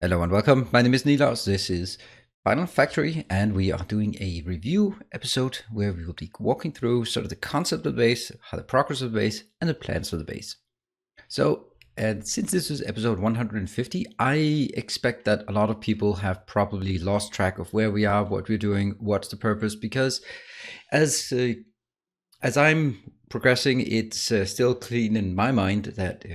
Hello and welcome. My name is Nilaus. This is Final Factory, and we are doing a review episode where we will be walking through sort of the concept of the base, how the progress of the base, and the plans for the base. So, and since this is episode 150, I expect that a lot of people have probably lost track of where we are, what we're doing, what's the purpose, because as I'm progressing, it's still clean in my mind that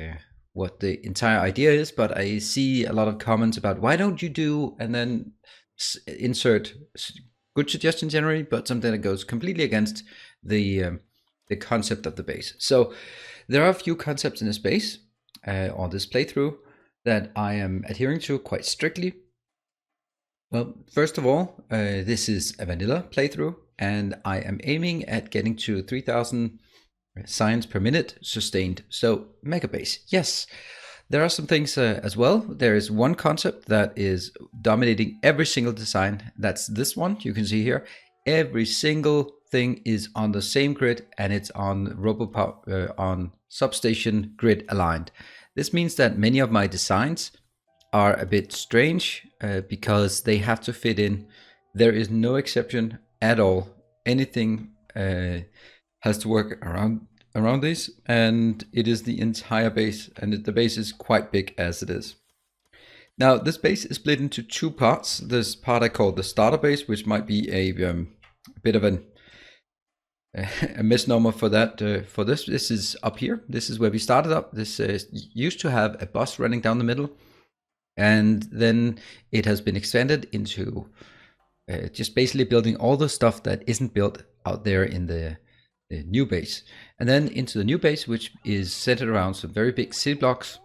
what the entire idea is, but I see a lot of comments about why don't you do, and then insert good suggestion generally, but something that goes completely against the concept of the base. So there are a few concepts in this base or this playthrough that I am adhering to quite strictly. Well, first of all, this is a vanilla playthrough, and I am aiming at getting to 3000 signs per minute sustained. So Megabase, yes. There are some things as well. There is one concept that is dominating every single design. That's this one. You can see here, every single thing is on the same grid, and it's on RoboPower on substation grid aligned. This means that many of my designs are a bit strange because they have to fit in. There is no exception at all. Anything has to work around this, and it is the entire base, and the base is quite big as it is. Now this base is split into two parts. This part I call the starter base, which might be a bit of a misnomer for that. For this is up here. This is where we started up. This used to have a bus running down the middle, and then it has been extended into just basically building all the stuff that isn't built out there in the new base, and then into the new base, which is centered around some very big city blocks,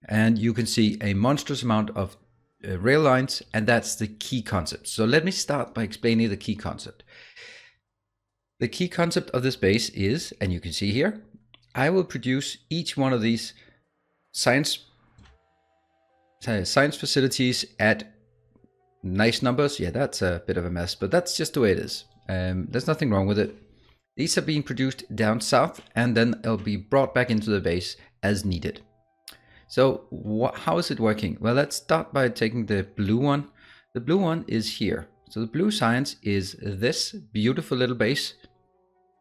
and you can see a monstrous amount of rail lines, and that's the key concept. So let me start by explaining the key concept. The key concept of this base is, and you can see here, I will produce each one of these science facilities at nice numbers. Yeah, that's a bit of a mess, but that's just the way it is. There's nothing wrong with it. These are being produced down south, and then they'll be brought back into the base as needed. So how is it working? Well, let's start by taking the blue one. The blue one is here. So the blue science is this beautiful little base.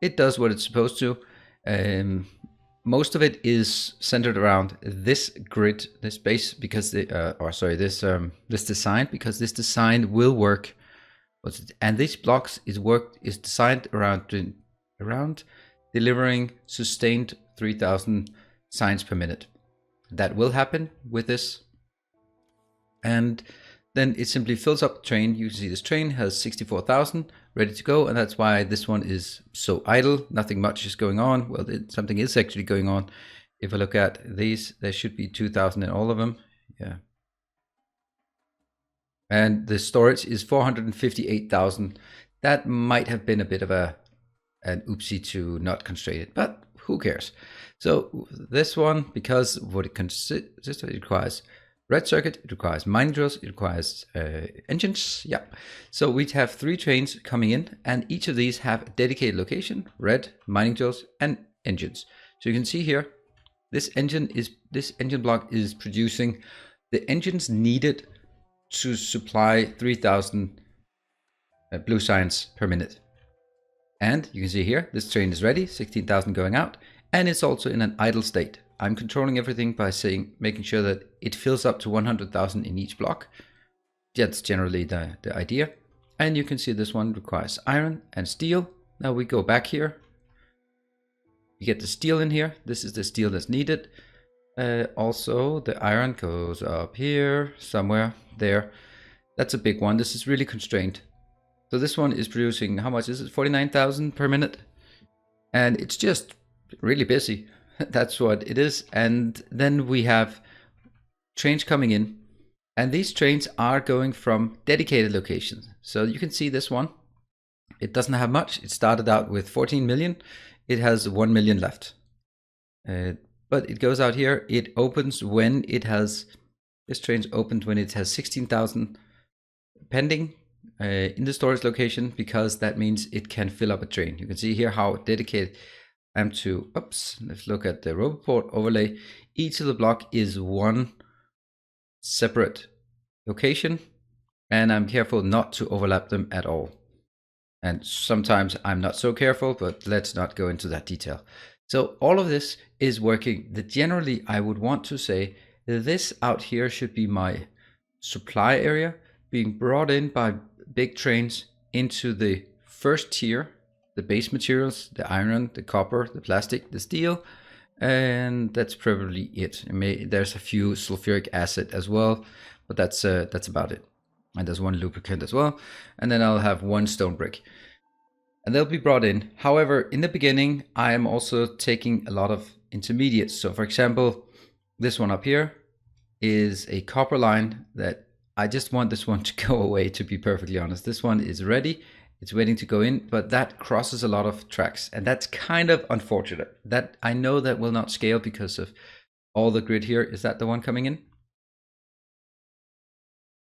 It does what it's supposed to. Most of it is centered around this grid, this base, because this design, because this design will work. And these blocks is designed around delivering sustained 3000 signs per minute. That will happen with this. And then it simply fills up the train. You can see this train has 64,000 ready to go, and that's why this one is so idle. Nothing much is going on. Well, something is actually going on. If I look at these, there should be 2,000 in all of them. Yeah. And the storage is 458,000. That might have been a bit of an oopsie to not constrain it, but who cares? So this one, because what it consists of, it requires red circuit, it requires mining drills, it requires engines. Yeah. So we have 3 trains coming in, and each of these have a dedicated location: red, mining drills, and engines. So you can see here, this engine block is producing the engines needed to supply 3000 blue signs per minute. And you can see here, this train is ready, 16,000 going out, and it's also in an idle state. I'm controlling everything by making sure that it fills up to 100,000 in each block. That's generally the idea. And you can see this one requires iron and steel. Now we go back here. You get the steel in here. This is the steel that's needed. Also, the iron goes up here, somewhere there. That's a big one. This is really constrained. So this one is producing, how much is it? 49,000 per minute. And it's just really busy. That's what it is. And then we have trains coming in. And these trains are going from dedicated locations. So you can see this one. It doesn't have much. It started out with 14 million. It has 1 million left. But it goes out here. It opens when it has, this train's opened when it has 16,000 pending in the storage location, because that means it can fill up a train. You can see here how dedicated I am to, let's look at the Roboport overlay. Each of the block is one separate location, and I'm careful not to overlap them at all. And sometimes I'm not so careful, but let's not go into that detail. So all of this is working. Generally, I would want to say this out here should be my supply area being brought in by big trains into the first tier, the base materials, the iron, the copper, the plastic, the steel, and that's probably it. There's a few sulfuric acid as well, but that's about it. And there's one lubricant as well, and then I'll have one stone brick, and they'll be brought in. However, in the beginning, I am also taking a lot of intermediates. So for example, this one up here is a copper line that I just want this one to go away, to be perfectly honest. This one is ready, it's waiting to go in, but that crosses a lot of tracks, and that's kind of unfortunate. That I know that will not scale because of all the grid here. Is that the one coming in?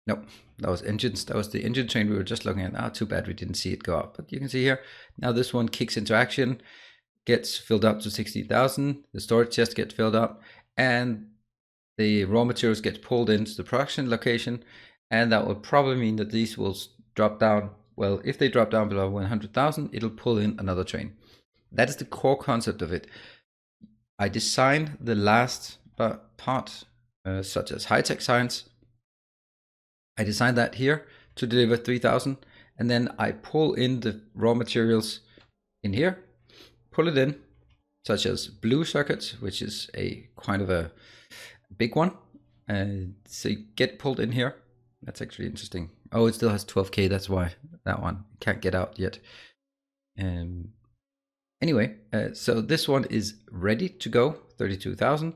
Nope, that was engines. That was the engine train we were just looking at. Too bad we didn't see it go up. But you can see here, now this one kicks into action, gets filled up to 60,000. The storage chest gets filled up, and the raw materials get pulled into the production location. And that will probably mean that these will drop down. Well, if they drop down below 100,000, it'll pull in another train. That is the core concept of it. I designed the last part, such as high-tech science. I designed that here to deliver 3,000, and then I pull in the raw materials in here, pull it in, such as blue circuits, which is a kind of a big one. So you get pulled in here. That's actually interesting. Oh, it still has 12K. That's why that one can't get out yet. Anyway, so this one is ready to go, 32,000.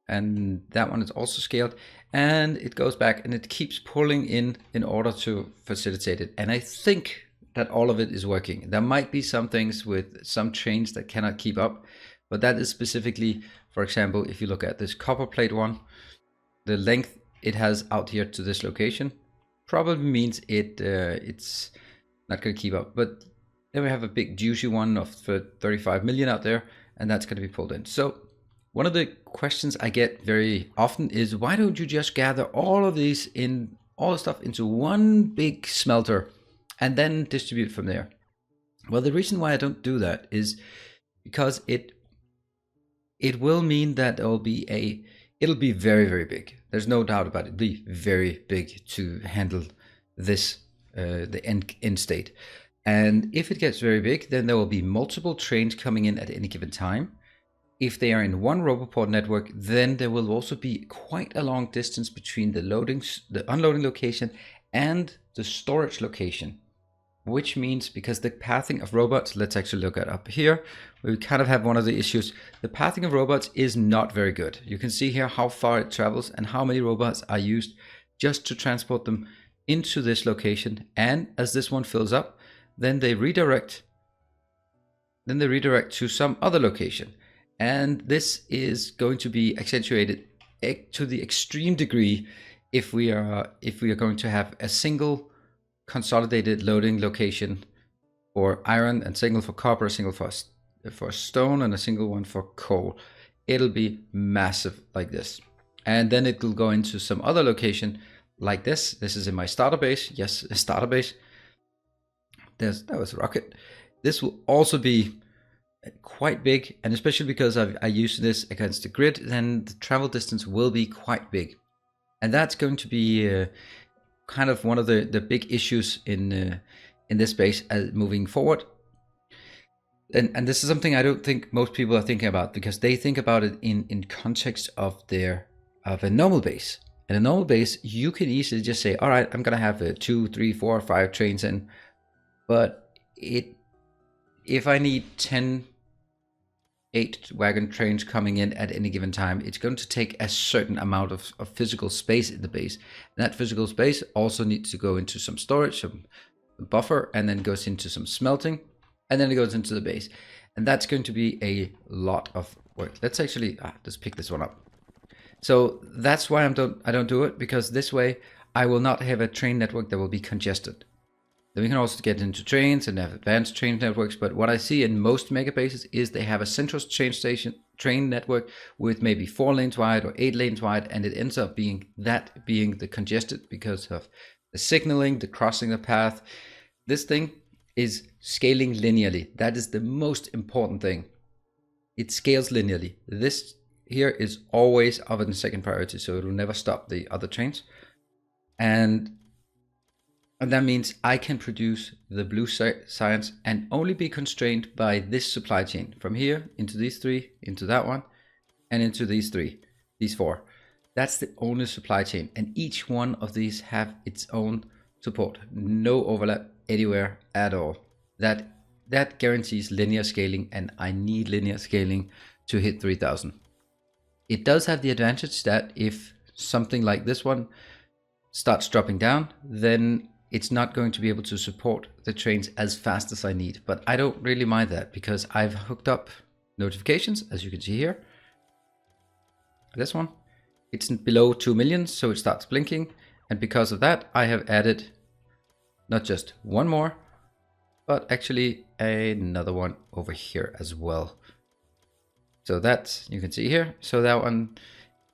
And that one is also scaled, and it goes back and it keeps pulling in order to facilitate it. And I think that all of it is working. There might be some things with some trains that cannot keep up, but that is specifically, for example, if you look at this copper plate one, the length it has out here to this location probably means it's not going to keep up. But then we have a big juicy one of 35 million out there, and that's going to be pulled in. So one of the questions I get very often is, why don't you just gather all of these all the stuff into one big smelter and then distribute from there? Well, the reason why I don't do that is because it will mean that it'll be very, very big. There's no doubt about it. It'll be very big to handle this, the end state. And if it gets very big, then there will be multiple trains coming in at any given time. If they are in one Roboport network, then there will also be quite a long distance between the unloading location and the storage location, which means, because the pathing of robots, let's actually look at up here, we kind of have one of the issues. The pathing of robots is not very good. You can see here how far it travels and how many robots are used just to transport them into this location. And as this one fills up, then they redirect to some other location. And this is going to be accentuated to the extreme degree if we are going to have a single consolidated loading location for iron, and single for copper, a single for stone, and a single one for coal. It'll be massive like this. And then it will go into some other location like this. This is in my starter base. Yes, a starter base. That was a rocket. This will also be quite big, and especially because I use this against the grid, then the travel distance will be quite big. And that's going to be kind of one of the big issues in this space moving forward. And this is something I don't think most people are thinking about, because they think about it in context of a normal base. In a normal base, you can easily just say, all right, I'm gonna have 2, 3, 4, 5 trains in, but if I need 8 wagon trains coming in at any given time, it's going to take a certain amount of physical space in the base. And that physical space also needs to go into some storage, some buffer, and then goes into some smelting, and then it goes into the base. And that's going to be a lot of work. Let's actually let's pick this one up. So that's why I don't do it, because this way I will not have a train network that will be congested. Then we can also get into trains and have advanced train networks. But what I see in most megabases is they have a central train network with maybe 4 lanes wide or 8 lanes wide, and it ends up being the congested because of the signaling, the crossing the path. This thing is scaling linearly. That is the most important thing. It scales linearly. This here is always of the second priority, so it will never stop the other trains. And that means I can produce the blue science and only be constrained by this supply chain from here into these 3, into that one, and into these 4. That's the only supply chain, and each one of these have its own support. No overlap anywhere at all. That guarantees linear scaling, and I need linear scaling to hit 3000. It does have the advantage that if something like this one starts dropping down, then it's not going to be able to support the trains as fast as I need. But I don't really mind that because I've hooked up notifications, as you can see here. This one, it's below 2 million, so it starts blinking. And because of that, I have added not just one more, but actually another one over here as well. So that's, you can see here. So that one,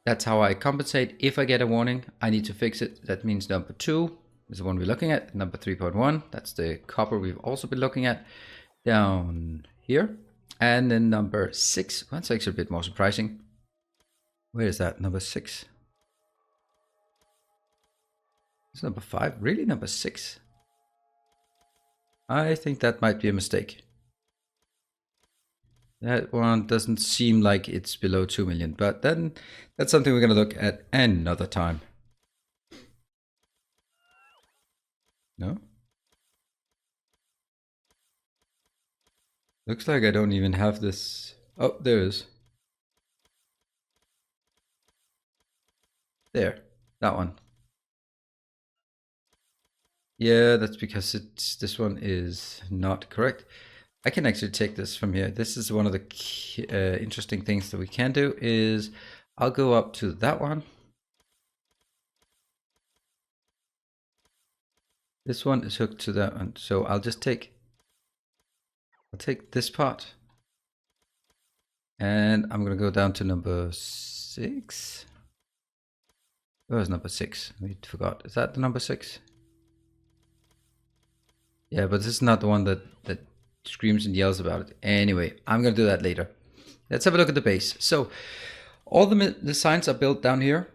that's how I compensate. If I get a warning, I need to fix it. That means number 2 is the one we're looking at. Number 3.1, that's the copper we've also been looking at down here. And then number 6, that's actually a bit more surprising. Where is that? Number 6. It's number 5. Really? Number 6? I think that might be a mistake. That one doesn't seem like it's below 2 million, but then that's something we're going to look at another time. No? Looks like I don't even have this. Oh, there it is. There, that one. Yeah, that's because this one is not correct. I can actually take this from here. This is one of the interesting things that we can do is I'll go up to that one. This one is hooked to that one. So I'll take this part and I'm going to go down to number 6. Where's number 6? I forgot. Is that the number 6? Yeah, but this is not the one that screams and yells about it. Anyway, I'm going to do that later. Let's have a look at the base. So all the signs are built down here.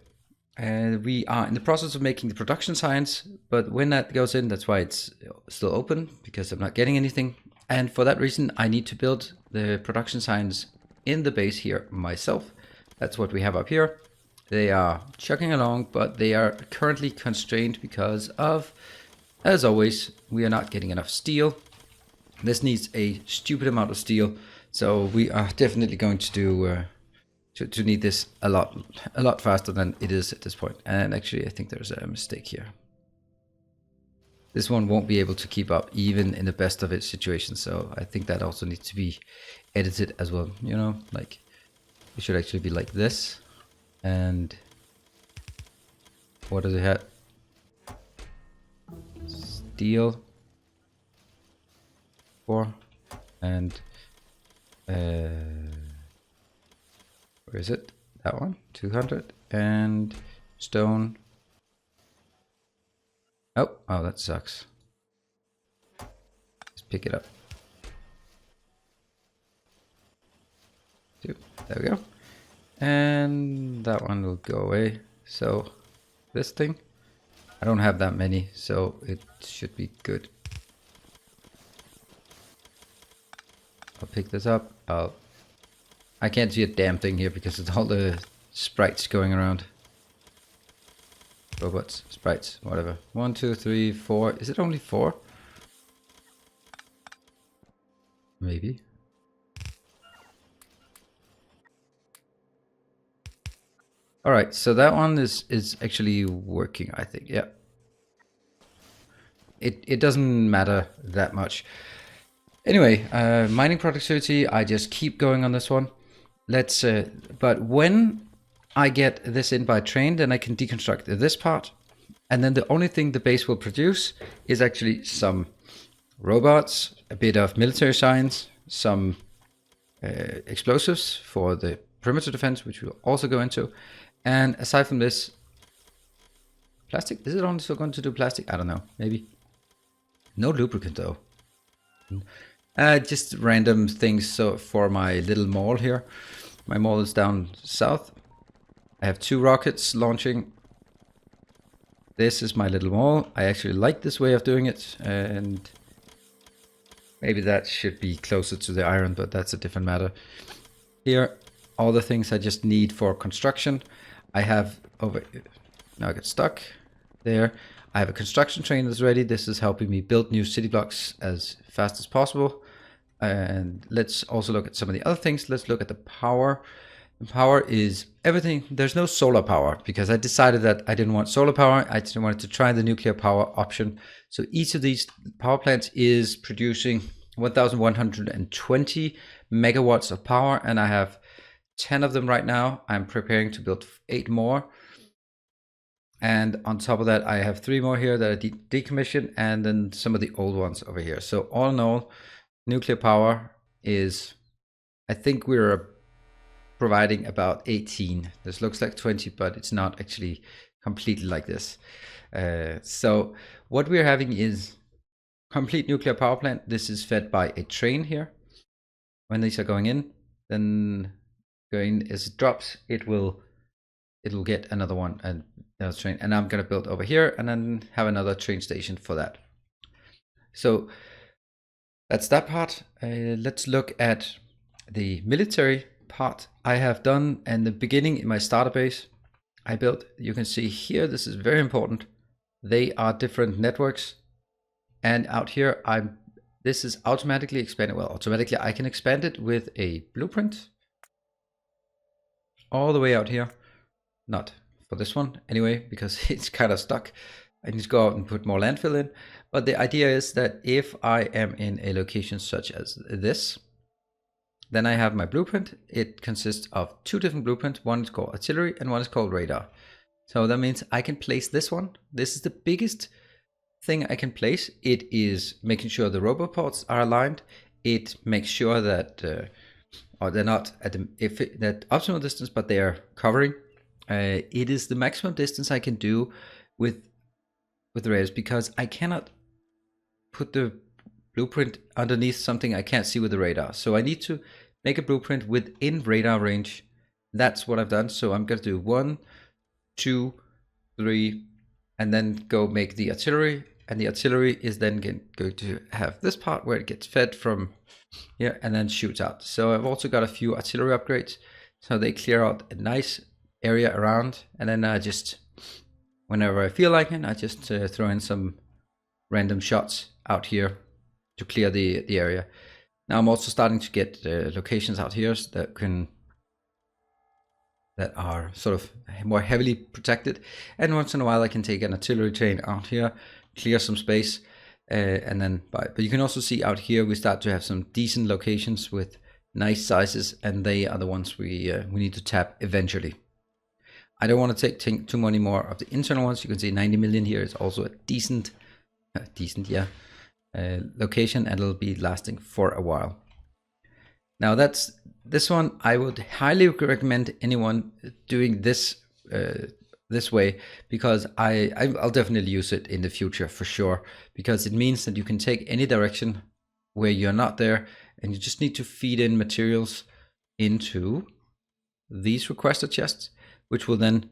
And we are in the process of making the production signs. But when that goes in, that's why it's still open, because I'm not getting anything. And for that reason, I need to build the production signs in the base here myself. That's what we have up here. They are chugging along, but they are currently constrained because of, as always, we are not getting enough steel. This needs a stupid amount of steel, so we are definitely going to do to need this a lot faster than it is at this point. And actually, I think there's a mistake here. This one won't be able to keep up even in the best of its situation, so I think that also needs to be edited as well. You know, like it should actually be like this. And what does it have? Steel 4 and where is it? That one, 200, and stone. Oh, that sucks. Let's pick it up. 2, there we go. And that one will go away. So this thing, I don't have that many, so it should be good. I'll pick this up. I can't see a damn thing here because it's all the sprites going around. Robots, sprites, whatever. 1, 2, 3, 4. Is it only 4? Maybe. All right, so that one is actually working, I think. Yeah. It doesn't matter that much. Anyway, mining productivity, I just keep going on this one. But when I get this in by train, then I can deconstruct this part And then the only thing the base will produce is actually some robots, a bit of military science, some explosives for the perimeter defense, which we'll also go into. And aside from this, plastic? Is it only still going to do plastic? I don't know. Maybe. No lubricant though. Just random things. So for my little mall here, my mall is down south. I have 2 rockets launching. This is my little mall. I actually like this way of doing it, and maybe that should be closer to the iron, but that's a different matter. Here, all the things I just need for construction. I have over... Now I get stuck. There. I have a construction train that's ready. This is helping me build new city blocks as fast as possible. And let's also look at some of the other things. Let's look at the power. The power is everything. There's no solar power because I decided that I didn't want solar power. I just wanted to try the nuclear power option. So each of these power plants is producing 1,120 megawatts of power, and I have 10 of them right now. I'm preparing to build 8 more. And on top of that, I have 3 more here that are decommissioned, and then some of the old ones over here. So all in all, nuclear power is, I think we're providing about 18. This looks like 20, but it's not actually completely like this. So what we're having is complete nuclear power plant. This is fed by a train here. When these are going in, then going as it drops, it will get another one and another train. And I'm gonna build over here and then have another train station for that. So that's that part. Let's look at the military part. I have done in the beginning in my starter base, I built, you can see here, this is very important. They are different networks. And out here, this is automatically expanded. Well, automatically I can expand it with a blueprint all the way out here. Not for this one anyway, because it's kind of stuck. I need to go out and put more landfill in. But the idea is that if I am in a location such as this, then I have my blueprint. It consists of 2 different blueprints. One is called artillery and one is called radar. So that means I can place this one. This is the biggest thing I can place. It is making sure the robot ports are aligned. It makes sure that or they're not at that optimal distance, but they are covering. It is the maximum distance I can do with the radars, because I cannot put the blueprint underneath something I can't see with the radar. So I need to make a blueprint within radar range. That's what I've done. So I'm going to do 1, 2, 3, and then go make the artillery. And the artillery is then going to have this part where it gets fed from here and then shoots out. So I've also got a few artillery upgrades. So they clear out a nice area around. And then I just, whenever I feel like it, I just throw in some random shots out here to clear the area. Now I'm also starting to get locations out here that are sort of more heavily protected. And once in a while I can take an artillery train out here, clear some space, and then but you can also see out here we start to have some decent locations with nice sizes, and they are the ones we need to tap eventually. I don't want to take too many more of the internal ones. You can see 90 million here is also a decent location, and it'll be lasting for a while. Now that's this one. I would highly recommend anyone doing this this way, because I'll definitely use it in the future for sure, because it means that you can take any direction where you're not there, and you just need to feed in materials into these requester chests, which will then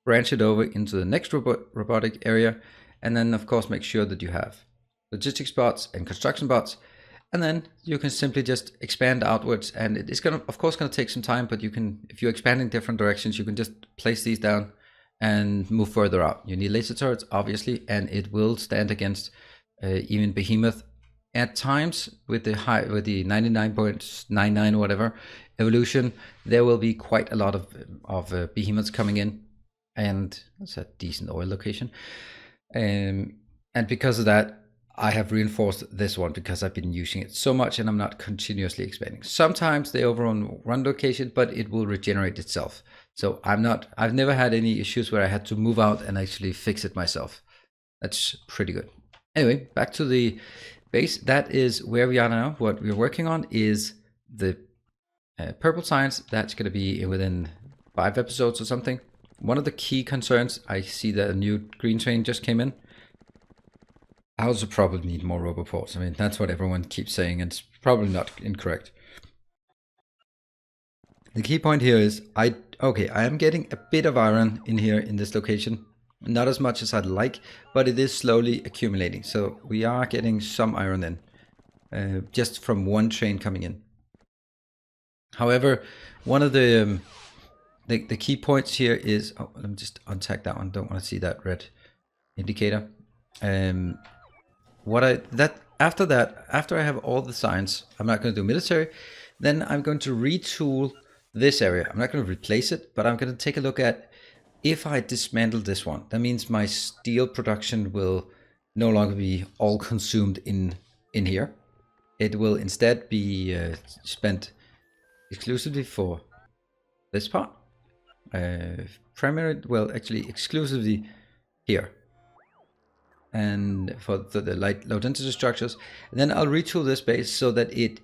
branch it over into the next robotic area, and then of course make sure that you have logistics bots and construction bots, and then you can simply just expand outwards. And it is of course going to take some time, but you can, if you expand in different directions, you can just place these down and move further out. You need laser turrets, obviously, and it will stand against even behemoth. At times, with the 99.99 whatever evolution, there will be quite a lot of behemoths coming in, and that's a decent oil location. And because of that, I have reinforced this one because I've been using it so much, and I'm not continuously expanding. Sometimes they overrun location, but it will regenerate itself. So I've never had any issues where I had to move out and actually fix it myself. That's pretty good. Anyway, back to the base. That is where we are now. What we're working on is the purple science. That's going to be within 5 episodes or something. One of the key concerns, I see that a new green train just came in. I also probably need more roboports. I mean, that's what everyone keeps saying, and it's probably not incorrect. The key point here is, I am getting a bit of iron in here in this location. Not as much as I'd like, but it is slowly accumulating. So we are getting some iron in, just from one train coming in. However, one of the key points here is, let me just untag that one. Don't want to see that red indicator. After I have all the science, I'm not going to do military. Then I'm going to retool this area. I'm not going to replace it, but I'm going to take a look at, if I dismantle this one, that means my steel production will no longer be all consumed in here. It will instead be spent exclusively for this part. Actually exclusively here. And for the low density structures. And then I'll retool this base so that it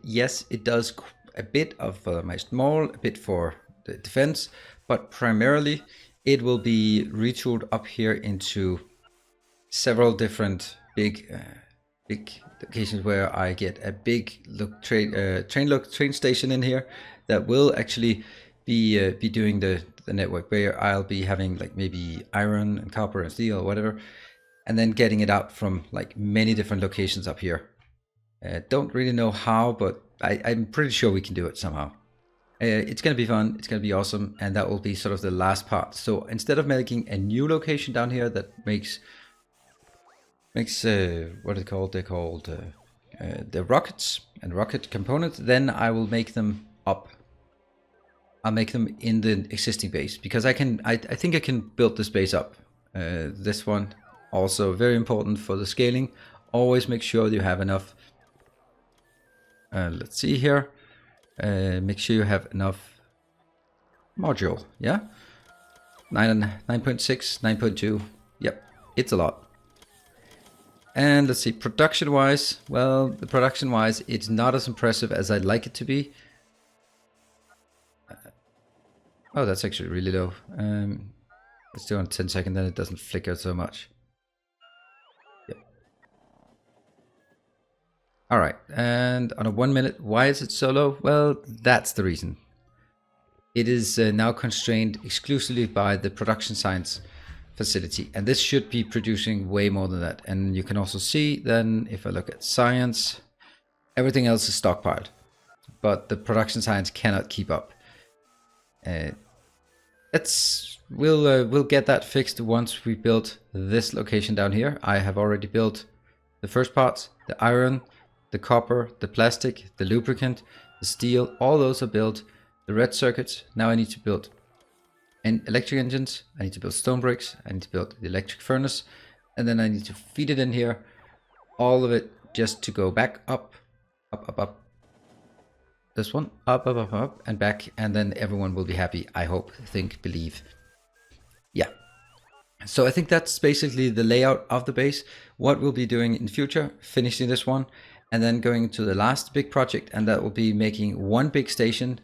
does a bit of my small, a bit for the defense, but primarily it will be retooled up here into several different big locations where I get a big train station in here that will actually be doing the network, where I'll be having like maybe iron and copper and steel or whatever, and then getting it out from like many different locations up here. Don't really know how, but I'm pretty sure we can do it somehow. It's going to be fun, it's going to be awesome, and that will be sort of the last part. So instead of making a new location down here that makes what are they called? They're called the rockets and rocket components. Then I will make them up. I'll make them in the existing base, because I think I can build this base up. This one also very important for the scaling. Always make sure you have enough. Let's see here. Make sure you have enough module. Yeah, 9.6, 9.2. Yep, it's a lot. And let's see, production wise, well, the production wise, it's not as impressive as I'd like it to be. Oh, that's actually really low. Let's do it on 10 seconds, then it doesn't flicker so much. Yep. All right, and on a 1 minute, why is it so low? Well, that's the reason. It is now constrained exclusively by the production science facility, and this should be producing way more than that. And you can also see then, if I look at science, everything else is stockpiled, but the production science cannot keep up. We'll get that fixed once we build this location down here. I have already built the first parts, the iron, the copper, the plastic, the lubricant, the steel, all those are built. The red circuits, now I need to build electric engines, I need to build stone bricks, I need to build the electric furnace, and then I need to feed it in here. All of it just to go back up. This one, up, and back, and then everyone will be happy, I hope, think, believe. Yeah. So I think that's basically the layout of the base. What we'll be doing in the future, finishing this one, and then going to the last big project, and that will be making one big station,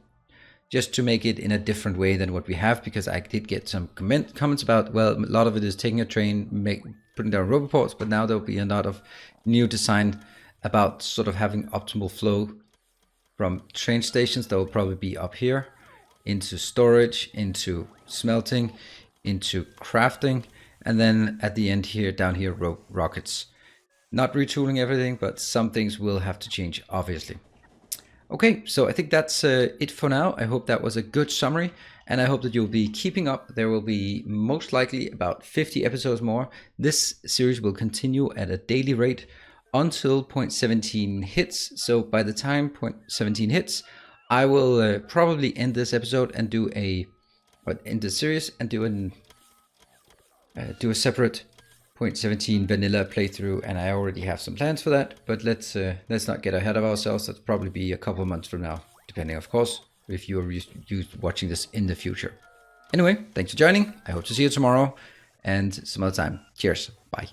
just to make it in a different way than what we have, because I did get some comments about, well, a lot of it is taking a train, putting down roboports, but now there'll be a lot of new design about sort of having optimal flow from train stations that will probably be up here, into storage, into smelting, into crafting, and then at the end here, down here, rockets. Not retooling everything, but some things will have to change, obviously. Okay, so I think that's it for now. I hope that was a good summary, and I hope that you'll be keeping up. There will be most likely about 50 episodes more. This series will continue at a daily rate until point 17 hits. So by the time point 17 hits, I will probably end this episode and end the series and do a separate point 17 vanilla playthrough, and I already have some plans for that, but let's not get ahead of ourselves. That'll probably be a couple of months from now, depending, of course, if you're watching this in the future. Anyway, thanks for joining. I hope to see you tomorrow and some other time. Cheers. Bye.